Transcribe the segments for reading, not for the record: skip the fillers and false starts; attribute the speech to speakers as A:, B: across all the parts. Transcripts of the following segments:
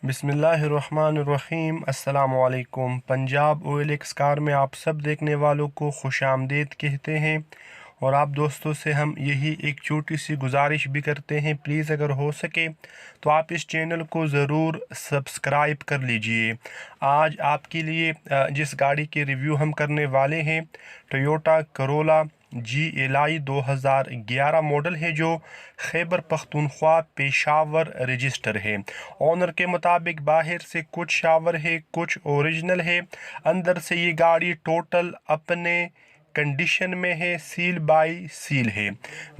A: बिस्मिल्लाहिर्रहमानिर्रहीम। अस्सलाम वालेकुम। पंजाब OLX कार में आप सब देखने वालों को खुश आमदीद कहते हैं और आप दोस्तों से हम यही एक छोटी सी गुजारिश भी करते हैं, प्लीज़ अगर हो सके तो आप इस चैनल को ज़रूर सब्सक्राइब कर लीजिए। आज आपके लिए जिस गाड़ी के रिव्यू हम करने वाले हैं, टोयोटा करोला GLI 2011 मॉडल है, जो खैबर पख्तूनख्वा पेशावर रजिस्टर है। ऑनर के मुताबिक बाहर से कुछ शावर है, कुछ ओरिजिनल है। अंदर से ये गाड़ी टोटल अपने कंडीशन में है, सील बाय सील है।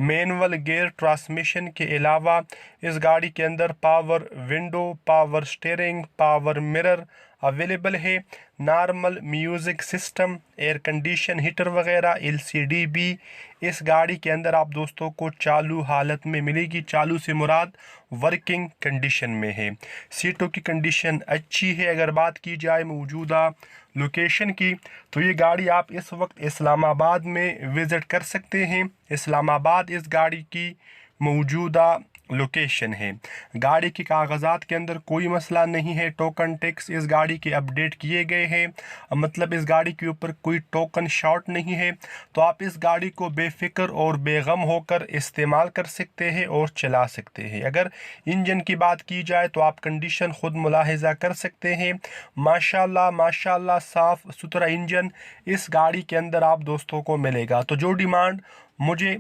A: मैनुअल गियर ट्रांसमिशन के अलावा इस गाड़ी के अंदर power window, power steering, power mirror available है। Normal music system, air condition heater वगैरह, LCD भी इस गाड़ी के अंदर आप दोस्तों को चालू हालत में मिलेगी। चालू से मुराद वर्किंग कंडीशन में है। सीटों की कंडीशन अच्छी है। अगर बात की जाए मौजूदा लोकेशन की, तो ये गाड़ी आप इस वक्त इस्लामाबाद में विज़िट कर सकते हैं। इस्लामाबाद इस गाड़ी की मौजूदा लोकेशन है। गाड़ी के कागजात के अंदर कोई मसला नहीं है। टोकन टैक्स इस गाड़ी के अपडेट किए गए हैं, मतलब इस गाड़ी के ऊपर कोई टोकन शॉर्ट नहीं है। तो आप इस गाड़ी को बेफिक्र और बेगम होकर इस्तेमाल कर सकते हैं और चला सकते हैं। अगर इंजन की बात की जाए तो आप कंडीशन खुद मुलाहिजा कर सकते हैं। माशाल्लाह माशाल्लाह साफ़ सुथरा इंजन इस गाड़ी के अंदर आप दोस्तों को मिलेगा। तो जो डिमांड मुझे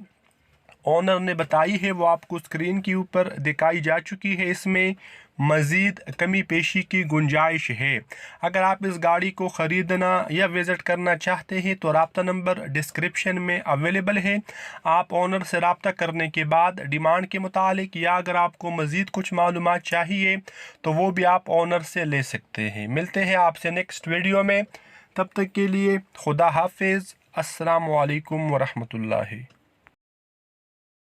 A: ऑनर ने बताई है वो आपको स्क्रीन के ऊपर दिखाई जा चुकी है। इसमें मज़ीद कमी पेशी की गुंजाइश है। अगर आप इस गाड़ी को ख़रीदना या विज़िट करना चाहते हैं तो रब्ता नंबर डिस्क्रिप्शन में अवेलेबल है। आप ऑनर से रब्ता करने के बाद डिमांड के मुतालिक या अगर आपको मज़ीद कुछ मालूमात चाहिए तो वो भी आप ऑनर से ले सकते हैं। मिलते हैं आपसे नेक्स्ट वीडियो में, तब तक के लिए खुदा हाफिज़। अस्सलामु अलैकुम वरहमतुल्लाहि।